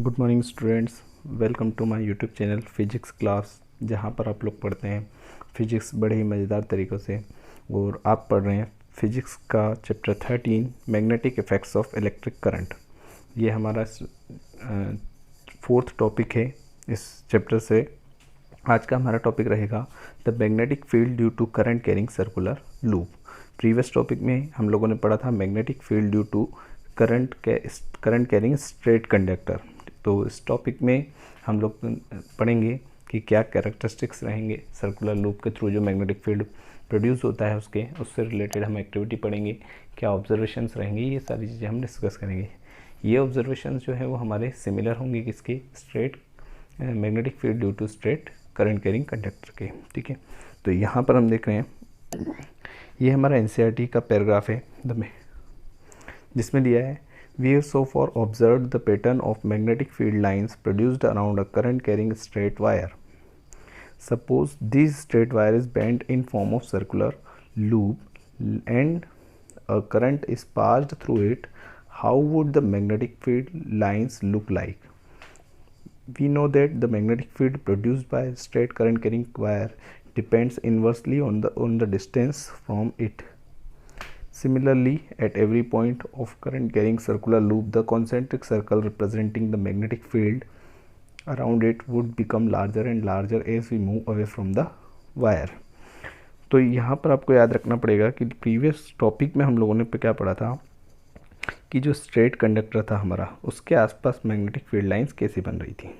Good morning students, welcome to my YouTube channel physics class, जहां पर आप लोग पढ़ते हैं फिजिक्स बड़े ही मज़ेदार तरीक़ों से। और आप पढ़ रहे हैं फिजिक्स का chapter 13 magnetic effects of electric current. ये हमारा फोर्थ टॉपिक है इस चैप्टर से। आज का हमारा टॉपिक रहेगा the magnetic field due to current carrying circular loop. Previous topic में हम लोगों ने पढ़ा था magnetic field due to current carrying straight conductor. तो इस टॉपिक में हम लोग पढ़ेंगे कि क्या कैरेक्टरिस्टिक्स रहेंगे सर्कुलर लूप के थ्रू जो मैग्नेटिक फील्ड प्रोड्यूस होता है उससे रिलेटेड हम एक्टिविटी पढ़ेंगे, क्या ऑब्जर्वेशंस रहेंगे, ये सारी चीज़ें हम डिस्कस करेंगे। ये ऑब्जर्वेशंस जो है वो हमारे सिमिलर होंगे किसके, straight magnetic field due to straight current carrying conductor के। ठीक है, तो यहाँ पर हम देख रहे हैं ये हमारा एनसीईआरटी का पैराग्राफ है जिसमें दिया है We have so far observed the pattern of magnetic field lines produced around a current carrying straight wire. Suppose this straight wire is bent in form of circular loop and a current is passed through it. How would the magnetic field lines look like? We know that the magnetic field produced by a straight current carrying wire depends inversely on the distance from it. Similarly, at every point of current carrying circular loop, the concentric circle representing the magnetic field around it would become larger and larger as we move away from the wire. तो यहाँ पर आपको याद रखना पड़ेगा कि previous topic में हम लोगों ने क्या पढ़ा था कि जो स्ट्रेट कंडक्टर था हमारा, उसके आसपास मैग्नेटिक फील्ड लाइंस कैसे बन रही थी।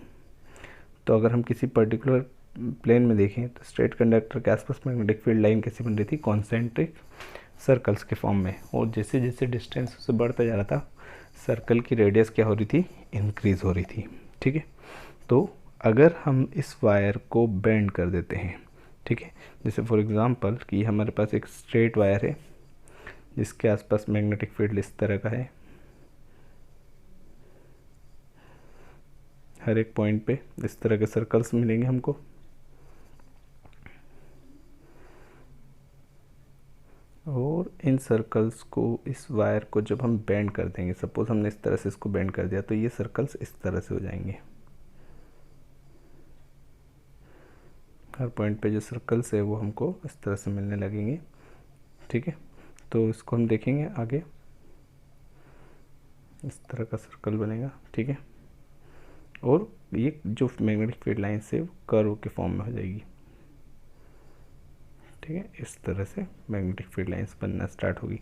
तो अगर हम किसी पर्टिकुलर प्लेन में देखें तो स्ट्रेट कंडक्टर के आसपास मैग्नेटिक फील्ड लाइन कैसे बन रही थी, कॉन्सेंट्रिक सर्कल्स के फॉर्म में। और जैसे जैसे डिस्टेंस उससे बढ़ता जा रहा था सर्कल की रेडियस क्या हो रही थी, इंक्रीज़ हो रही थी। ठीक है, तो अगर हम इस वायर को बेंड कर देते हैं, ठीक है, जैसे फॉर एग्जांपल कि हमारे पास एक स्ट्रेट वायर है जिसके आसपास मैग्नेटिक फील्ड इस तरह का है, हर एक पॉइंट पे इस तरह के सर्कल्स मिलेंगे हमको। और इन सर्कल्स को, इस वायर को जब हम बेंड कर देंगे, सपोज हमने इस तरह से इसको बेंड कर दिया, तो ये सर्कल्स इस तरह से हो जाएंगे। हर पॉइंट पे जो सर्कल्स है वो हमको इस तरह से मिलने लगेंगे। ठीक है, तो इसको हम देखेंगे आगे, इस तरह का सर्कल बनेगा। ठीक है, और ये जो मैग्नेटिक फील्ड लाइन से कर्व के फॉर्म में हो जाएगी। ठीक है, इस तरह से मैग्नेटिक फील्ड लाइंस बनना स्टार्ट होगी।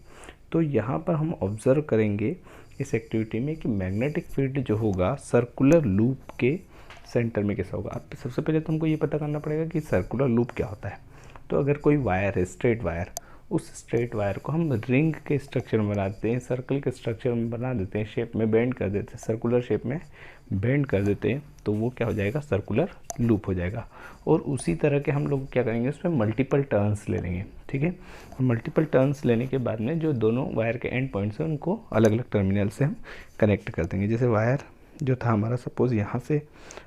तो यहाँ पर हम ऑब्जर्व करेंगे इस एक्टिविटी में कि मैग्नेटिक फील्ड जो होगा सर्कुलर लूप के सेंटर में कैसा होगा। अब सबसे पहले तो हमको ये पता करना पड़ेगा कि सर्कुलर लूप क्या होता है। तो अगर कोई वायर है, स्ट्रेट वायर, उस स्ट्रेट वायर को हम रिंग के स्ट्रक्चर में बना देते हैं, सर्कल के स्ट्रक्चर में बना देते हैं, शेप में बेंड कर देते हैं, सर्कुलर शेप में बेंड कर देते हैं, तो वो क्या हो जाएगा, सर्कुलर लूप हो जाएगा। और उसी तरह के हम लोग क्या करेंगे, उसमें मल्टीपल टर्न्स ले लेंगे। ठीक है, और मल्टीपल टर्न्स लेने के बाद में जो दोनों वायर के एंड पॉइंट्स हैं उनको अलग अलग टर्मिनल से हम कनेक्ट कर देंगे। जैसे वायर जो था हमारा, सपोज़ यहाँ से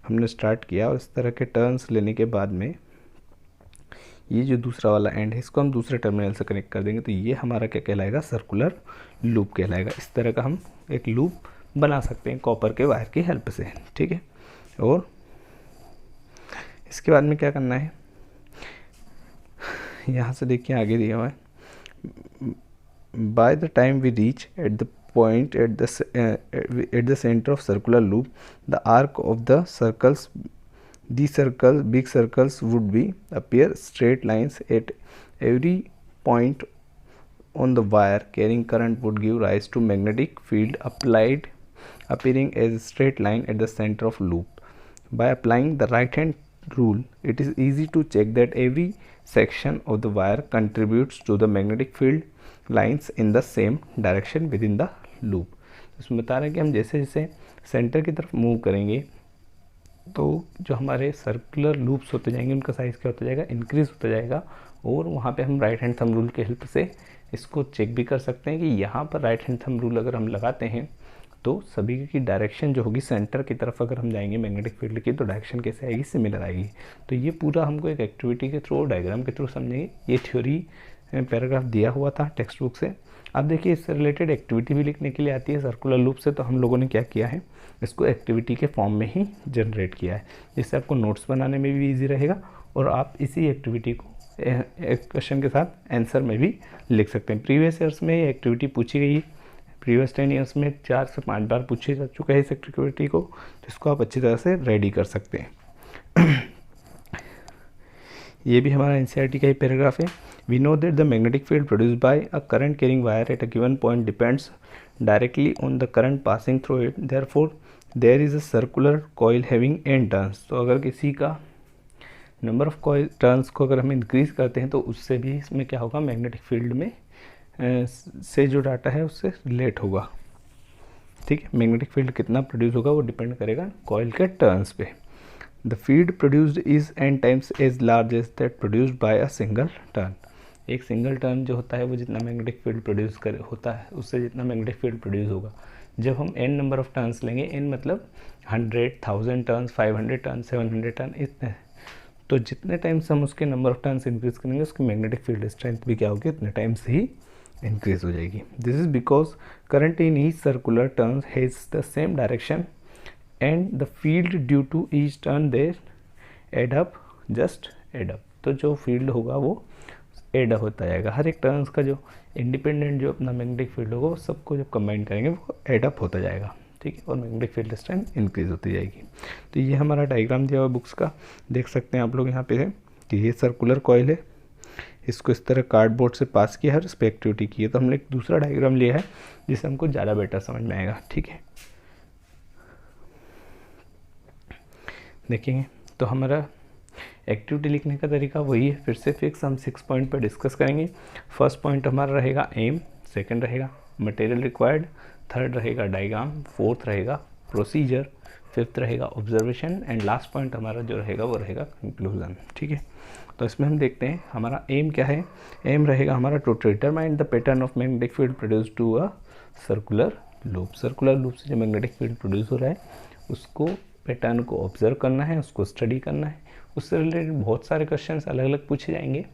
हमने स्टार्ट किया और इस तरह के टर्न्स लेने के बाद में ये जो दूसरा वाला एंड है इसको हम दूसरे टर्मिनल से कनेक्ट कर देंगे, तो ये हमारा क्या कहलाएगा, सर्कुलर लूप कहलाएगा। इस तरह का हम एक लूप बना सकते हैं कॉपर के वायर की हेल्प से। ठीक है, और इसके बाद में क्या करना है, यहाँ से देखिए आगे दिया हुआ है, by the time we reach at the point at the center of circular loop, the arc of the circles, big circles would be appear straight lines at every point on the wire carrying current would give rise to magnetic field appearing as a straight line at the center of loop. By applying the right hand rule, it is easy to check that every section of the wire contributes to the magnetic field lines in the same direction within the loop. इसमें बता रहे हैं कि हम जैसे जैसे centre की तरफ मूव करेंगे तो जो हमारे सर्कुलर लूप्स होते जाएंगे उनका साइज़ क्या होता जाएगा, इंक्रीज़ होता जाएगा। और वहाँ पे हम राइट हैंड थंब रूल के हेल्प से इसको चेक भी कर सकते हैं कि यहाँ पर राइट हैंड थंब रूल अगर हम लगाते हैं तो सभी की डायरेक्शन जो होगी सेंटर की तरफ अगर हम जाएंगे मैग्नेटिक फील्ड की, तो डायरेक्शन कैसे आएगी, सिमिलर आएगी। तो ये पूरा हमको एक एक्टिविटी के थ्रू, डायग्राम के थ्रू समझेंगे। ये थ्योरी पैराग्राफ दिया हुआ था टेक्स्ट बुक से, अब देखिए इससे रिलेटेड एक्टिविटी भी लिखने के लिए आती है सर्कुलर लूप से, तो हम लोगों ने क्या किया है, इसको एक्टिविटी के फॉर्म में ही जनरेट किया है, जिससे आपको नोट्स बनाने में भी ईजी रहेगा और आप इसी एक्टिविटी को एक क्वेश्चन के साथ आंसर में भी लिख सकते हैं। प्रीवियस ईयर्स में ये एक्टिविटी पूछी गई है, प्रीवियस 10 ईयर्स में 4 से 5 बार पूछे जा चुका है इस एक्टिविटी को, तो इसको आप अच्छी तरह से रेडी कर सकते हैं। ये भी हमारा एनसीईआरटी का ही पैराग्राफ है। We know that the magnetic field produced by a current carrying wire at a given point depends directly on the current passing through it, therefore there is a circular coil having n turns. तो अगर किसी का number of coil turns को अगर हम increase करते हैं तो उससे भी इसमें क्या होगा, मैग्नेटिक फील्ड में से जो डाटा है उससे रिलेट होगा। ठीक है, मैग्नेटिक फील्ड कितना प्रोड्यूस होगा वो डिपेंड करेगा कॉइल के टर्न्स पे। The field produced is n times as large as that produced by a single turn. एक सिंगल टर्न जो होता है वो जितना मैग्नेटिक फील्ड प्रोड्यूस कर होता है उससे जितना मैग्नेटिक फील्ड प्रोड्यूस होगा। जब हम n नंबर ऑफ टर्न्स लेंगे, n मतलब 100, 1000 टर्न्स, 500 टर्न, 700 टर्न, इतने, तो जितने टाइम्स हम उसके नंबर ऑफ टर्न्स इंक्रीज करेंगे उसकी मैग्नेटिक फील्ड स्ट्रेंथ भी क्या होगी, उतने टाइम्स ही इंक्रीज हो जाएगी। This is because current in each circular turn has the same direction and the field due to each turn they add up, just add up. तो जो फील्ड होगा वो एड अप होता जाएगा, हर एक टर्न्स का जो इंडिपेंडेंट जो अपना मैग्नेटिक फील्ड होगा वो सबको जब कंबाइन करेंगे वो एड अप होता जाएगा। ठीक है, और मैग्नेटिक फील्ड स्ट्रेंथ इंक्रीज होती जाएगी। तो ये हमारा डायग्राम दिया हुआ बुक्स का, देख सकते हैं आप लोग यहाँ पे है कि ये सर्कुलर कॉइल है, इसको इस तरह कार्डबोर्ड से पास किया है और इस पर एक्टिविटी की है। तो हमने एक दूसरा डायग्राम लिया है जिससे हमको ज़्यादा बेटर समझ में आएगा। ठीक है, देखेंगे तो हमारा एक्टिविटी लिखने का तरीका वही है, फिर से फिक्स हम 6 पॉइंट पर डिस्कस करेंगे। फर्स्ट पॉइंट हमारा रहेगा एम, सेकंड रहेगा मटेरियल रिक्वायर्ड, थर्ड रहेगा डायग्राम, फोर्थ रहेगा प्रोसीजर, फिफ्थ रहेगा ऑब्जर्वेशन एंड लास्ट पॉइंट हमारा जो रहेगा वो रहेगा कंक्लूजन। ठीक है, तो इसमें हम देखते हैं हमारा एम क्या है। एम रहेगा हमारा to determine the pattern of magnetic field produce to a circular loop. Circular loop से जो मैग्नेटिक फील्ड प्रोड्यूस हो रहा है उसको पैटर्न को ऑब्जर्व करना है, उसको स्टडी करना है। उससे रिलेटेड बहुत सारे क्वेश्चन अलग अलग पूछे जाएंगे,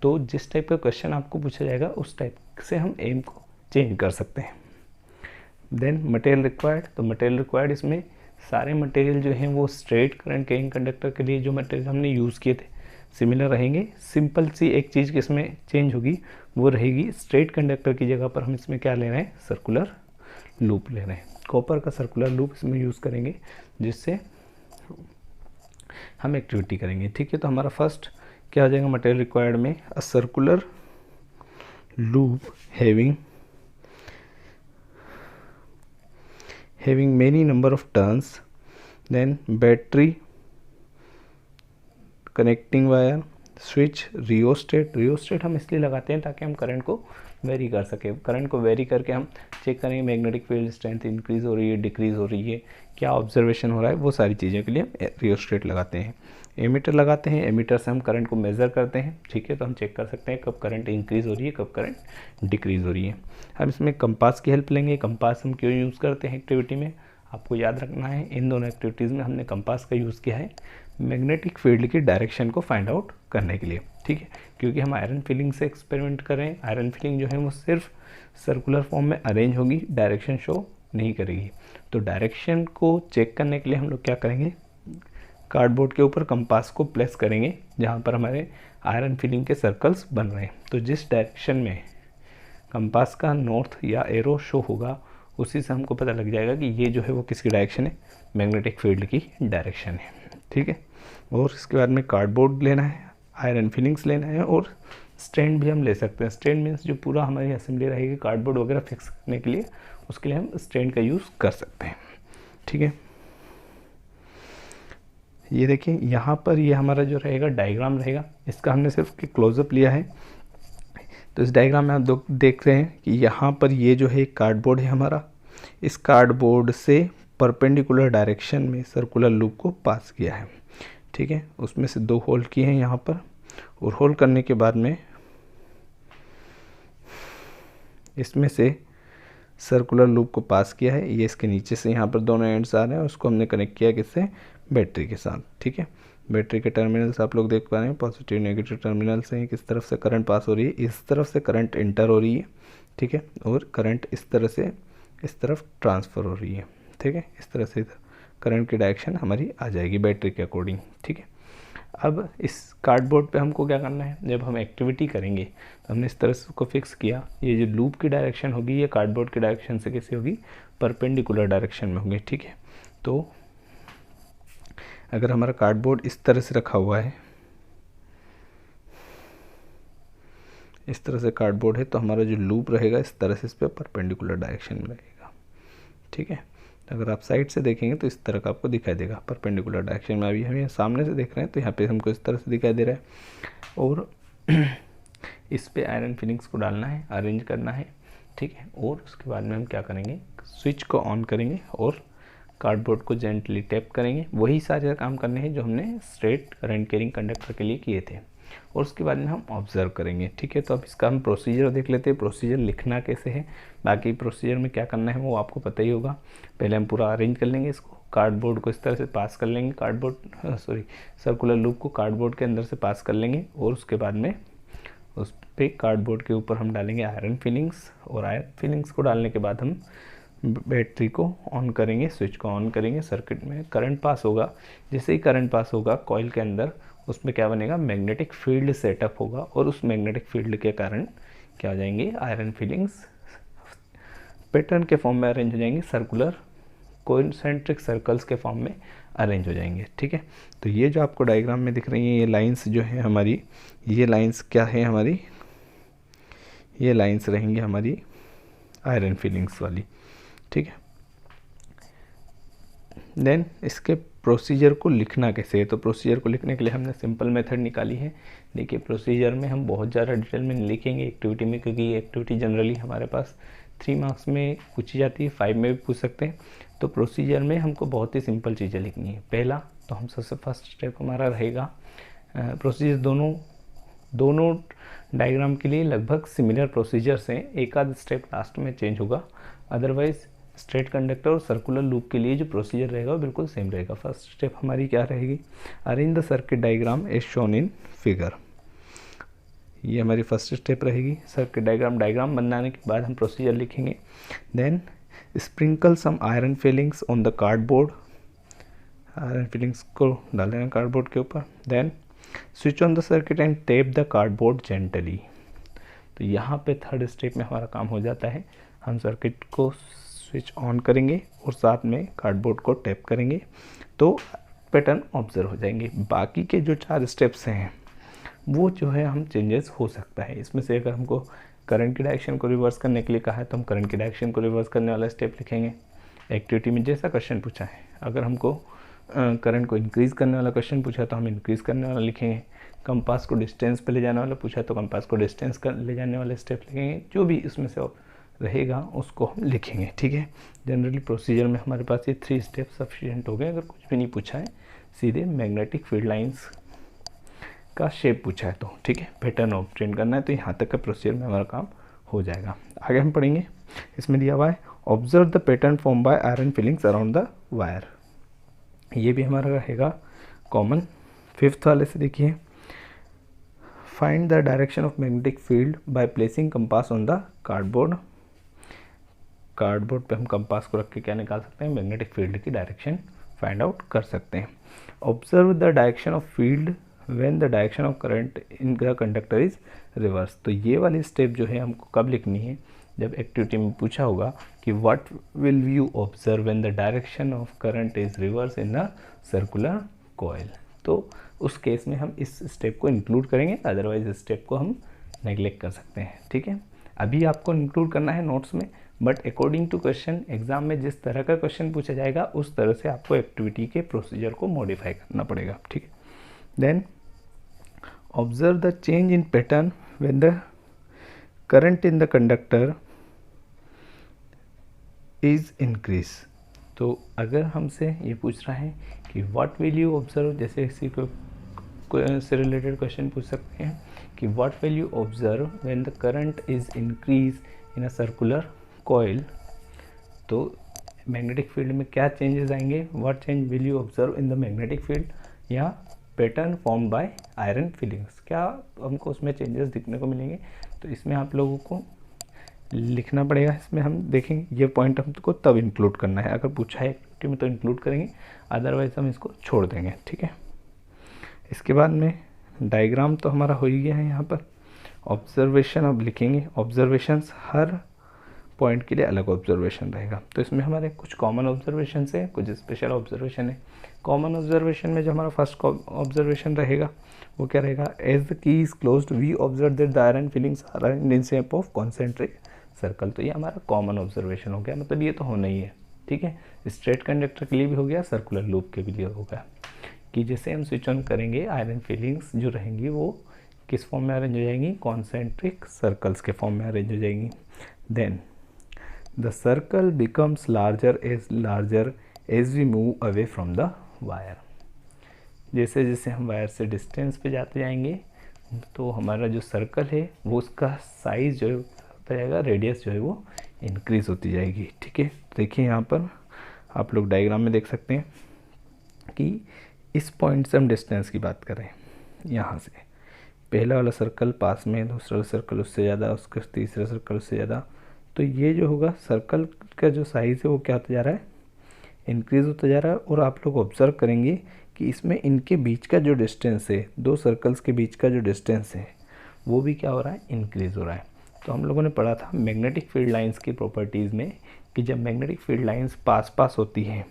तो जिस टाइप का क्वेश्चन आपको पूछा जाएगा उस टाइप से हम एम को चेंज कर सकते हैं। देन मटेरियल रिक्वायर्ड, तो मटेरियल रिक्वायर्ड इसमें सारे मटेरियल जो हैं वो स्ट्रेट करंट कैरिंग कंडक्टर के लिए जो मटेरियल हमने यूज़ किए थे सिमिलर रहेंगे। सिंपल सी एक चीज़ इसमें चेंज होगी, वो रहेगी स्ट्रेट कंडक्टर की जगह पर हम इसमें क्या ले रहे हैं, सर्कुलर लूप ले रहे हैं। कॉपर का सर्कुलर लूप इसमें यूज़ करेंगे जिससे हम एक्टिविटी करेंगे। ठीक है, तो हमारा फर्स्ट क्या हो जाएगा मटेरियल रिक्वायर्ड में, अ circular loop having many number of turns, then battery, connecting wire, switch, rheostat हम इसलिए लगाते हैं ताकि हम करंट को वेरी कर सकें। करंट को वेरी करके हम चेक करेंगे मैग्नेटिक फील्ड स्ट्रेंथ इंक्रीज़ हो रही है, डिक्रीज़ हो रही है, क्या ऑब्जर्वेशन हो रहा है, वो सारी चीज़ों के लिए हम रियोस्टेट लगाते हैं। एमीटर लगाते हैं, एमीटर से हम करंट को मेज़र करते हैं। ठीक है, तो हम चेक कर सकते हैं कब करंट इंक्रीज़ हो रही है, कब करंट डिक्रीज़ हो रही है। हम इसमें कंपास की हेल्प लेंगे। कंपास हम क्यों यूज़ करते हैं एक्टिविटी में, आपको याद रखना है इन दोनों एक्टिविटीज़ में हमने कंपास का यूज़ किया है मैग्नेटिक फील्ड की डायरेक्शन को फाइंड आउट करने के लिए। ठीक है, क्योंकि हम आयरन फिलिंग से एक्सपेरिमेंट कर रहे हैं। आयरन फिलिंग जो है वो सिर्फ सर्कुलर फॉर्म में अरेंज होगी, डायरेक्शन शो नहीं करेगी। तो डायरेक्शन को चेक करने के लिए हम लोग क्या करेंगे, कार्डबोर्ड के ऊपर कंपास को प्लेस करेंगे जहाँ पर हमारे आयरन फिलिंग के सर्कल्स बन रहे हैं। तो जिस डायरेक्शन में कंपास का नॉर्थ या एरो शो होगा उसी से हमको पता लग जाएगा कि ये जो है वो किसकी डायरेक्शन है, मैग्नेटिक फील्ड की डायरेक्शन है। ठीक है, और इसके बाद में कार्डबोर्ड लेना है, आयरन फिलिंग्स लेना है और स्टैंड भी हम ले सकते हैं। स्टैंड मीन्स जो पूरा हमारी असेंबली रहेगी कार्डबोर्ड वगैरह फिक्स करने के लिए, उसके लिए हम स्टैंड का यूज़ कर सकते हैं। ठीक है, ये देखिए यहाँ पर ये हमारा जो रहेगा डायग्राम रहेगा, इसका हमने सिर्फ क्लोजअप लिया है। तो इस डायग्राम में आप देख रहे हैं कि यहाँ पर ये जो है कार्डबोर्ड है हमारा, इस कार्डबोर्ड से परपेंडिकुलर डायरेक्शन में सर्कुलर लूप को पास किया है। ठीक है, उसमें से 2 होल किए हैं यहाँ पर, और होल करने के बाद में इसमें से सर्कुलर लूप को पास किया है। ये इसके नीचे से यहाँ पर दोनों एंड्स आ रहे हैं, उसको हमने कनेक्ट किया किससे, बैटरी के साथ। ठीक है, बैटरी के टर्मिनल्स आप लोग देख पा रहे हैं, पॉजिटिव नेगेटिव टर्मिनल से किस तरफ से करंट पास हो रही है, इस तरफ से करंट इंटर हो रही है। ठीक है, और करंट इस तरह से इस तरफ ट्रांसफ़र हो रही है, ठीक है, इस तरह से करंट की डायरेक्शन हमारी आ जाएगी बैटरी के अकॉर्डिंग, ठीक है। अब इस कार्डबोर्ड पे हमको क्या करना है, जब हम एक्टिविटी करेंगे तो हमने इस तरह से उसको फिक्स किया, ये जो लूप की डायरेक्शन होगी ये कार्डबोर्ड की डायरेक्शन से कैसे होगी, परपेंडिकुलर डायरेक्शन में होगी, ठीक है। तो अगर हमारा कार्डबोर्ड इस तरह से रखा हुआ है, इस तरह से कार्डबोर्ड है, तो हमारा जो लूप रहेगा इस तरह से इस पर परपेंडिकुलर डायरेक्शन में रहेगा, ठीक है। अगर आप साइड से देखेंगे तो इस तरह का आपको दिखाई देगा परपेंडिकुलर डायरेक्शन में। अभी हम यहाँ सामने से देख रहे हैं तो यहाँ पे हमको इस तरह से दिखाई दे रहा है, और इस पे आयरन फिलिंग्स को डालना है, अरेंज करना है, ठीक है। और उसके बाद में हम क्या करेंगे, स्विच को ऑन करेंगे और कार्डबोर्ड को जेंटली टैप करेंगे। वही सारे काम करने हैं जो हमने स्ट्रेट करंट कैरिंग कंडक्टर के लिए किए थे, और उसके बाद में हम ऑब्जर्व करेंगे, ठीक है। तो अब इसका हम प्रोसीजर देख लेते हैं, प्रोसीजर लिखना कैसे है। बाकी प्रोसीजर में क्या करना है वो आपको पता ही होगा। पहले हम पूरा अरेंज कर लेंगे इसको, कार्डबोर्ड को इस तरह से पास कर लेंगे, सर्कुलर लूप को कार्डबोर्ड के अंदर से पास कर लेंगे, और उसके बाद में उस पर कार्डबोर्ड के ऊपर हम डालेंगे आयरन फिलिंग्स, और आयरन फिलिंग्स को डालने के बाद हम बैटरी को ऑन करेंगे, स्विच को ऑन करेंगे, सर्किट में करंट पास होगा। जैसे ही करंट पास होगा कॉइल के अंदर, उसमें क्या बनेगा, मैग्नेटिक फील्ड सेटअप होगा, और उस मैग्नेटिक फील्ड के कारण क्या हो जाएंगे, आयरन फिलिंग्स पैटर्न के फॉर्म में अरेंज हो जाएंगे, सर्कुलर कोइंसेंट्रिक सर्कल्स के फॉर्म में अरेंज हो जाएंगे, ठीक है। तो ये जो आपको डायग्राम में दिख रही हैं ये लाइंस जो है हमारी, ये लाइंस क्या है हमारी, ये लाइंस रहेंगी हमारी आयरन फिलिंग्स वाली, ठीक है। देन इसके प्रोसीजर को लिखना कैसे है, तो प्रोसीजर को लिखने के लिए हमने सिंपल मेथड निकाली है। देखिए प्रोसीजर में हम बहुत ज़्यादा डिटेल में लिखेंगे एक्टिविटी में, क्योंकि ये एक्टिविटी जनरली हमारे पास 3 मार्क्स में पूछी जाती है, 5 में भी पूछ सकते हैं। तो प्रोसीजर में हमको बहुत ही सिंपल चीज़ें लिखनी है। पहला तो हम सबसे फर्स्ट स्टेप हमारा रहेगा, प्रोसीजर दोनों डायग्राम के लिए लगभग सिमिलर प्रोसीजर्स हैं, एक आध स्टेप लास्ट में चेंज होगा, अदरवाइज स्ट्रेट कंडक्टर और सर्कुलर लूप के लिए जो प्रोसीजर रहेगा वो बिल्कुल सेम रहेगा। फर्स्ट स्टेप हमारी क्या रहेगी, arrange the circuit diagram as shown in figure, ये हमारी फर्स्ट स्टेप रहेगी। सर्किट डायग्राम बनाने के बाद हम प्रोसीजर लिखेंगे। Then sprinkle some iron filings on the cardboard, iron filings को डालेंगे कार्डबोर्ड के ऊपर। Then switch on the circuit and tap the cardboard gently. तो यहाँ पे थर्ड स्टेप में हमारा काम हो जाता है, हम सर्किट को स्विच ऑन करेंगे और साथ में कार्डबोर्ड को टैप करेंगे तो पैटर्न ऑब्जर्व हो जाएंगे। बाकी के जो 4 स्टेप्स हैं वो जो है हम चेंजेस हो सकता है इसमें से। अगर हमको करंट की डायरेक्शन को रिवर्स करने के लिए कहा है तो हम करंट की डायरेक्शन को रिवर्स करने वाला स्टेप लिखेंगे एक्टिविटी में जैसा क्वेश्चन पूछा है। अगर हमको करंट को इंक्रीज़ करने वाला क्वेश्चन पूछा तो हम इंक्रीज़ करने वाला लिखेंगे। कंपास को डिस्टेंस पे ले जाने वाला पूछा तो कंपास को डिस्टेंस कर ले जाने वाले स्टेप लिखेंगे। जो भी इसमें से रहेगा उसको हम लिखेंगे, ठीक है। जनरली प्रोसीजर में हमारे पास ये 3 स्टेप सफिशिएंट हो गए। अगर कुछ भी नहीं पूछा है, सीधे मैग्नेटिक फील्ड लाइंस का शेप पूछा है तो ठीक है, पैटर्न ऑब्टेन करना है तो यहाँ तक का प्रोसीजर में हमारा काम हो जाएगा। आगे हम पढ़ेंगे, इसमें दिया हुआ है observe the pattern form by iron fillings around the wire. ये भी हमारा रहेगा कॉमन। 5th वाले से देखिए, find the direction of magnetic field by placing compass on the cardboard. Cardboard पे हम कंपास को रख के क्या निकाल सकते हैं, मैग्नेटिक फील्ड की डायरेक्शन फाइंड आउट कर सकते हैं। Observe the direction of field when the direction of current in the conductor is reverse. तो ये वाली स्टेप जो है हमको कब लिखनी है, जब एक्टिविटी में पूछा होगा कि what will you observe when the direction of current is reverse in the circular coil. तो उस केस में हम इस स्टेप को इंक्लूड करेंगे, अदरवाइज इस स्टेप को हम नेग्लेक्ट कर सकते हैं, ठीक है। अभी आपको इंक्लूड करना है नोट्स में, but according to question exam में जिस तरह का क्वेश्चन पूछा जाएगा उस तरह से आपको एक्टिविटी के प्रोसीजर को मॉडिफाई करना पड़ेगा, ठीक है। Then observe the change in pattern when the current in the conductor is increase. तो अगर हमसे ये पूछ रहा है कि व्हाट विल यू ऑब्जर्व, जैसे किसी को से रिलेटेड क्वेश्चन पूछ सकते हैं कि what will you observe when the current is increase in a circular coil. तो मैग्नेटिक फील्ड में क्या चेंजेस आएंगे, what change will you observe in the magnetic field, या pattern form by iron filings, क्या हमको उसमें चेंजेस दिखने को मिलेंगे। तो इसमें आप लोगों को लिखना पड़ेगा। इसमें हम देखेंगे ये पॉइंट हमको तब इंक्लूड करना है, अगर पूछा है एक्टिविटी में तो इंक्लूड करेंगे, अदरवाइज हम इसको छोड़ देंगे, ठीक है। इसके बाद में डायग्राम तो हमारा हो ही गया है। यहाँ पर ऑब्जर्वेशन अब लिखेंगे। ऑब्जर्वेशंस हर पॉइंट के लिए अलग ऑब्जर्वेशन रहेगा। तो इसमें हमारे कुछ कॉमन ऑब्जर्वेशन है, कुछ स्पेशल ऑब्जर्वेशन है। कॉमन ऑब्जर्वेशन में जो हमारा फर्स्ट ऑब्जर्वेशन रहेगा वो क्या रहेगा, as the key is closed we observe that the iron filings are in shape of concentric circle. तो ये हमारा कॉमन ऑब्जर्वेशन हो गया, मतलब ये तो होना ही है, ठीक है। स्ट्रेट कंडक्टर के लिए भी हो गया, सर्कुलर लूप के लिए हो गया, कि जैसे हम स्विच ऑन करेंगे आयरन फिलिंग्स जो रहेंगी वो किस फॉर्म में अरेंज हो जाएंगी, कॉन्सेंट्रिक सर्कल्स के फॉर्म में अरेंज हो जाएंगी। Then the circle becomes larger as we move away from the wire. जैसे जैसे हम वायर से डिस्टेंस पे जाते जाएंगे तो हमारा जो सर्कल है वो उसका साइज़ जो है होता जाएगा, रेडियस जो है वो इंक्रीज़ होती जाएगी, ठीक है। देखिए यहाँ पर आप लोग डायग्राम में देख सकते हैं कि इस पॉइंट से हम डिस्टेंस की बात करें, यहाँ से पहला वाला सर्कल पास में, दूसरा वाला सर्कल उससे ज़्यादा, उसका तीसरा सर्कल उससे ज़्यादा, तो ये जो होगा सर्कल का जो साइज़ है वो क्या होता जा रहा है, इंक्रीज़ होता जा रहा है। और आप लोग ऑब्जर्व करेंगे कि इसमें इनके बीच का जो डिस्टेंस है, दो सर्कल्स के बीच का जो डिस्टेंस है वो भी क्या हो रहा है, इंक्रीज़ हो रहा है। तो हम लोगों ने पढ़ा था मैग्नेटिक फील्ड लाइंस की प्रॉपर्टीज़ में कि जब मैग्नेटिक फील्ड लाइंस पास पास होती हैं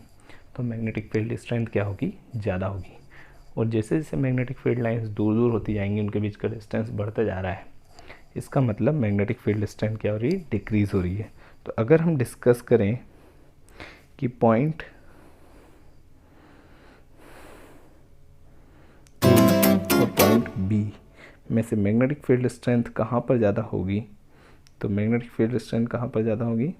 तो मैग्नेटिक फील्ड स्ट्रेंथ क्या होगी, ज़्यादा होगी। और जैसे जैसे मैग्नेटिक फील्ड लाइंस दूर दूर होती जाएंगी उनके बीच का डिस्टेंस बढ़ता जा रहा है, इसका मतलब मैग्नेटिक फील्ड स्ट्रेंथ क्या हो रही है, डिक्रीज़ हो रही है। तो अगर हम डिस्कस करें कि पॉइंट और पॉइंट बी में से मैग्नेटिक फील्ड स्ट्रेंथ कहाँ पर ज़्यादा होगी, तो मैग्नेटिक फील्ड स्ट्रेंथ कहाँ पर ज़्यादा होगी,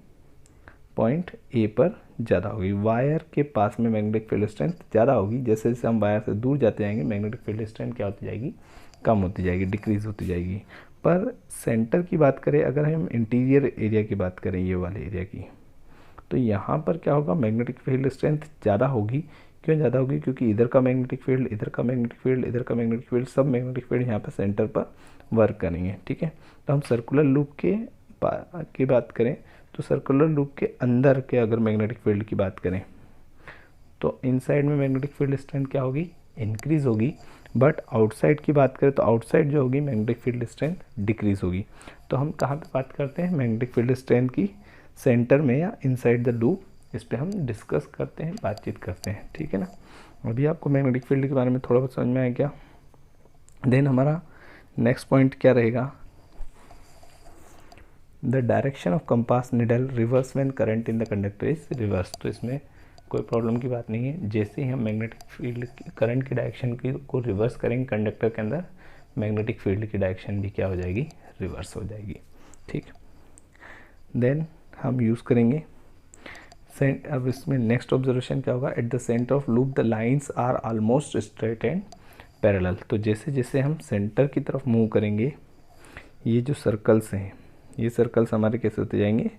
पॉइंट ए पर ज़्यादा होगी। वायर के पास में मैग्नेटिक फील्ड स्ट्रेंथ ज़्यादा होगी, जैसे जैसे हम वायर से दूर जाते जाएंगे मैग्नेटिक फील्ड स्ट्रेंथ क्या होती जाएगी, कम होती जाएगी, डिक्रीज़ होती जाएगी। पर सेंटर की बात करें, अगर हम इंटीरियर एरिया की बात करें, ये वाले एरिया की, तो यहाँ पर क्या होगा, मैग्नेटिक फील्ड स्ट्रेंथ ज़्यादा होगी। क्यों ज़्यादा होगी, क्योंकि इधर का मैग्नेटिक फील्ड, इधर का मैग्नेटिक फील्ड, इधर का मैग्नेटिक फील्ड, सब मैग्नेटिक फील्ड यहाँ पर सेंटर पर वर्क करेंगे, ठीक है। तो हम सर्कुलर लूप की बात करें तो सर्कुलर लूप के अंदर के अगर मैग्नेटिक फील्ड की बात करें तो इनसाइड में मैग्नेटिक फील्ड स्ट्रेंथ क्या होगी, इंक्रीज़ होगी। बट आउटसाइड की बात करें तो आउटसाइड जो होगी मैग्नेटिक फील्ड स्ट्रेंथ डिक्रीज़ होगी। तो हम कहाँ पे बात करते हैं, मैग्नेटिक फील्ड स्ट्रेंथ की सेंटर में या इनसाइड द लूप, इस पर हम डिस्कस करते हैं, बातचीत करते हैं, ठीक है ना। अभी आपको मैग्नेटिक फील्ड के बारे में थोड़ा बहुत समझ में आया क्या। देन हमारा नेक्स्ट पॉइंट क्या रहेगा, the direction of compass needle reverse when current in the conductor is reverse. तो इसमें कोई प्रॉब्लम की बात नहीं है, जैसे ही हम मैग्नेटिक फील्ड करंट की डायरेक्शन को रिवर्स करेंगे कंडक्टर के अंदर, मैग्नेटिक फील्ड की डायरेक्शन भी क्या हो जाएगी, रिवर्स हो जाएगी, ठीक। देन हम यूज़ करेंगे अब इसमें नेक्स्ट ऑब्जर्वेशन क्या होगा, at the centre of loop the lines are almost straight and parallel. तो जैसे जैसे हम सेंटर की तरफ मूव करेंगे, ये जो सर्कल्स हैं, ये सर्कल्स हमारे कैसे होते जाएंगे,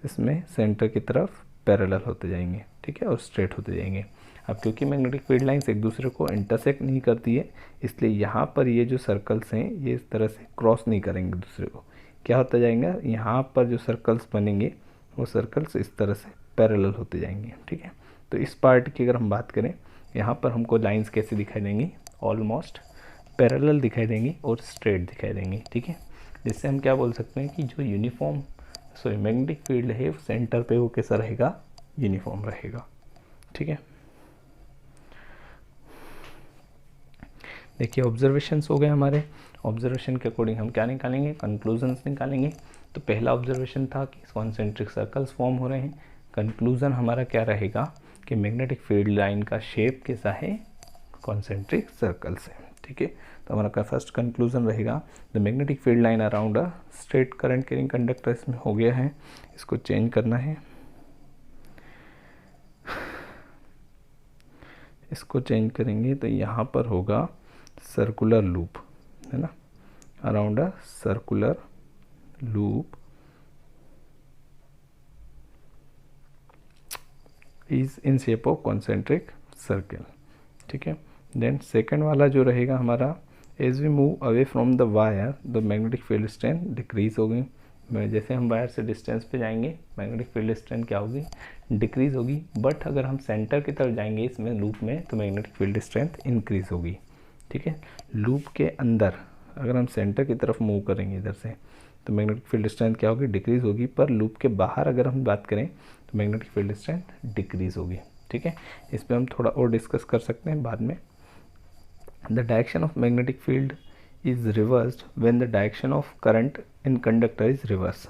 इसमें सेंटर की तरफ पैरेलल होते जाएंगे, ठीक है, और स्ट्रेट होते जाएंगे। अब क्योंकि मैग्नेटिक फील्ड लाइंस एक दूसरे को इंटरसेक्ट नहीं करती है, इसलिए यहाँ पर ये जो सर्कल्स हैं ये इस तरह से क्रॉस नहीं करेंगे दूसरे को, क्या होता जाएगा, यहाँ पर जो सर्कल्स बनेंगे वो सर्कल्स इस तरह से पैरेलल होते जाएंगे, ठीक है। तो इस पार्ट की अगर हम बात करें, यहाँ पर हमको लाइंस कैसे दिखाई देंगी, ऑलमोस्ट पैरेलल दिखाई देंगी और स्ट्रेट दिखाई देंगी, ठीक है। जिससे हम क्या बोल सकते हैं कि जो यूनिफॉर्म मैग्नेटिक फील्ड है सेंटर पे वो कैसा रहेगा, यूनिफॉर्म रहेगा, ठीक है। देखिए ऑब्जर्वेशंस हो गए हमारे। ऑब्जर्वेशन के अकॉर्डिंग हम क्या निकालेंगे, कंक्लूजन्स निकालेंगे। तो पहला ऑब्जर्वेशन था कि कॉन्सेंट्रिक सर्कल्स फॉर्म हो रहे हैं। कंक्लूजन हमारा क्या रहेगा कि मैग्नेटिक फील्ड लाइन का शेप कैसा है, कॉन्सेंट्रिक सर्कल्स है, ठीक है। तो हमारा फर्स्ट कंक्लूजन रहेगा the magnetic field line around a straight current carrying conductor, इसमें हो गया है, इसको चेंज करना है, इसको चेंज करेंगे तो यहाँ पर होगा सर्कुलर लूप, है ना, around a circular loop is in shape of concentric circle, ठीक है। देन सेकंड वाला जो रहेगा हमारा, as we move away from the wire the magnetic field strength decrease हो गई, जैसे हम वायर से डिस्टेंस पे जाएंगे मैग्नेटिक फील्ड स्ट्रेंथ क्या होगी, डिक्रीज़ होगी। बट अगर हम सेंटर की तरफ जाएंगे इसमें लूप में तो मैग्नेटिक फील्ड स्ट्रेंथ इंक्रीज़ होगी। ठीक है, लूप के अंदर अगर हम सेंटर की तरफ मूव करेंगे इधर से तो मैग्नेटिक फील्ड स्ट्रेंथ क्या होगी, डिक्रीज़ होगी। पर लूप के बाहर अगर हम बात करें तो मैग्नेटिक फील्ड स्ट्रेंथ डिक्रीज़ होगी। ठीक है, इस पर हम थोड़ा और डिस्कस कर सकते हैं बाद में। The direction of magnetic field is reversed when the direction of current in conductor is reverse.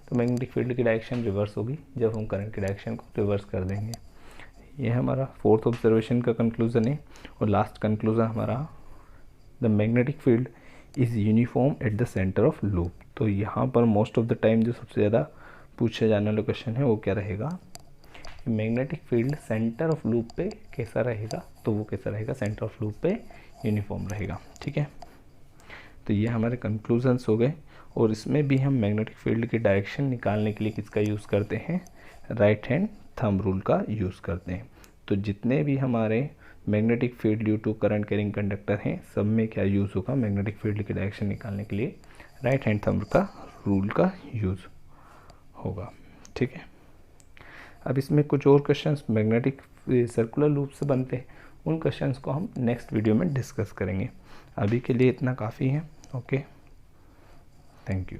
तो मैग्नेटिक फील्ड की डायरेक्शन रिवर्स होगी जब हम करंट की डायरेक्शन को रिवर्स कर देंगे। ये हमारा फोर्थ ऑब्जर्वेशन का कंक्लूजन है। और लास्ट कंक्लूजन हमारा, the magnetic field is uniform eight the centre of loop. तो यहाँ पर मोस्ट ऑफ द टाइम जो सबसे ज़्यादा पूछा जाने वाला क्वेश्चन है वो क्या रहेगा, magnetic field centre of loop पे कैसा रहेगा, तो वो कैसा रहेगा, सेंटर ऑफ लूप पे यूनिफॉर्म रहेगा। ठीक है, तो ये हमारे कंक्लूजन्स हो गए। और इसमें भी हम मैग्नेटिक फील्ड की डायरेक्शन निकालने के लिए किसका यूज़ करते हैं, राइट हैंड थंब रूल का यूज़ करते हैं। तो जितने भी हमारे magnetic field due to current carrying conductor हैं सब में क्या यूज़ होगा, मैग्नेटिक फील्ड की डायरेक्शन निकालने के लिए राइट हैंड थंब का रूल का यूज़ होगा। ठीक है, अब इसमें कुछ और क्वेश्चंस मैग्नेटिक सर्कुलर लूप से बनते हैं, उन क्वेश्चंस को हम नेक्स्ट वीडियो में डिस्कस करेंगे। अभी के लिए इतना काफ़ी है। Okay, thank you.